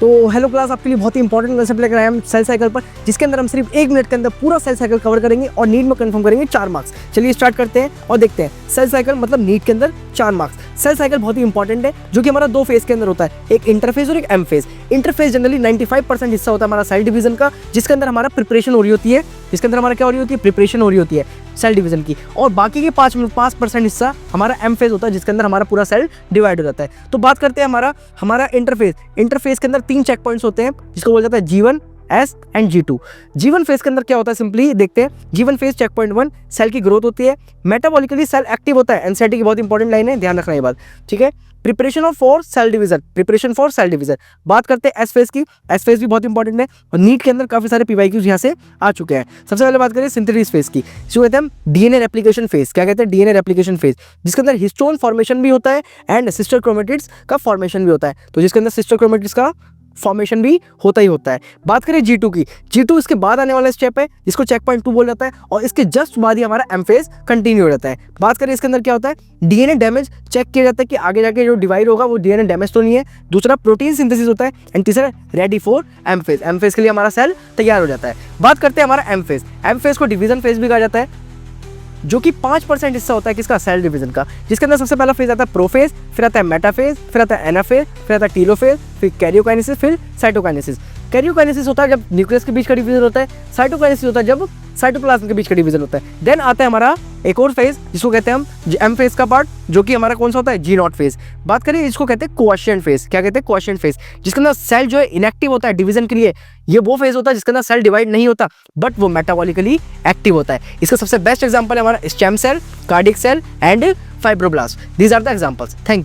तो hello class, आपके लिए बहुत ही इंपॉर्टेंट कंसेप्ट लेकर आए हम सेल साइकिल पर, जिसके अंदर हम सिर्फ 1 मिनट के अंदर पूरा सेल साइकिल कवर करेंगे और नीट में कंफर्म करेंगे 4 मार्क्स। चलिए स्टार्ट करते हैं और देखते हैं। सेल साइकिल मतलब नीट के अंदर 4 मार्क्स। सेल साइकिल बहुत ही इंपॉर्टेंट है, जो कि हमारा 2 फेज के अंदर होता है, एक इंटरफेज और एक एम फेज। इंटरफेज जनरली 95% हिस्सा होता है हमारा सेल डिवीजन का, जिसके अंदर हमारा प्रिपरेशन हो रही होती है, जिसके अंदर हमारा क्या हो रही होती है, प्रिपरेशन हो रही होती है सेल डिवीजन की। और बाकी के 5% हिस्सा हमारा एम फेज होता है, जिसके अंदर हमारा पूरा सेल डिवाइड हो जाता है। तो बात करते हैं हमारा इंटरफेज। इंटरफेज के अंदर 3 चेक पॉइंट्स होते हैं, जिसको बोला जाता है G1, S and G2। G1 phase के अंदर क्या होता है, सिंपली देखते हैं। G1 phase check point 1 cell की ग्रोथ होती है, मेटाबॉलिकली सेल एक्टिव होता है। एनसीईआरटी की बहुत इंपॉर्टेंट लाइन है, ध्यान रखना ये बात, ठीक है। Preparation for sale division, preparation for sale division. बात करते हैं एस फेज की। एस फेज भी बहुत इंपॉर्टेंट है और नीट के अंदर काफी सारे पीवाईक्यूज यहाँ से आ चुके हैं। सबसे पहले बात करें सिंथेसिस फेज की, जो कहते हैं हम डीएनए रेप्लिकेशन फेज। क्या कहते हैं, डीएनए रेप्लिकेशन फेज, जिसके अंदर हिस्टोन फॉर्मेशन भी होता है एंड सिस्टर क्रोमेटिड्स का फॉर्मेशन भी होता है। तो जिसके अंदर सिस्टर क्रोमेटिड्स का फॉर्मेशन भी होता ही होता है। बात करें G2 की, G2 इसके बाद आने वाला स्टेप है, जिसको चेक पॉइंट 2 बोल जाता है, और इसके जस्ट बाद ही हमारा एम फेज कंटिन्यू हो जाता है। बात करें इसके अंदर क्या होता है, डीएनए डैमेज चेक किया जाता है कि आगे जाके जो डिवाइड होगा वो डीएनए डैमेज तो नहीं है। दूसरा प्रोटीन सिंथेसिस होता है एंड तीसरा ready for M phase. M phase के लिए हमारा सेल तैयार हो जाता है। बात करते हैं हमारा एम फेज। एम फेज को डिवीजन फेज भी कहा जाता है, जो कि 5% हिस्सा होता है किसका, सेल डिवीजन का, जिसके अंदर सबसे पहला फेज आता है प्रोफेज, फिर आता है मेटाफेज, फिर आता है एनाफेज, फिर आता है टीलोफेज, फिर कैरियोकाइनेसिस, फिर साइटोकाइनेसिस। कैरियोकाइनेसिस होता है जब न्यूक्लियस के बीच का डिवीजन होता है, साइटोकाइनेसिस होता है जब साइटोप्लाज्म के बीच का डिवीजन होता है। देन आता है हमारा एक और फेज, जिसको कहते हैं हम एम फेज का पार्ट, जो कि हमारा कौन सा होता है, G0 फेज। बात करें इसको कहते हैं क्वोशिएंट फेज। क्या कहते हैं, क्वोशिएंट फेज, जिसके अंदर सेल जो है इनएक्टिव होता है डिवीजन के लिए। ये वो फेज होता है जिसके अंदर सेल डिवाइड नहीं होता, बट वो मेटाबॉलिकली एक्टिव होता है। इसका सबसे बेस्ट एग्जांपल है हमारा stem cell, cardiac cell and fibroblast. These are the examples. Thank you.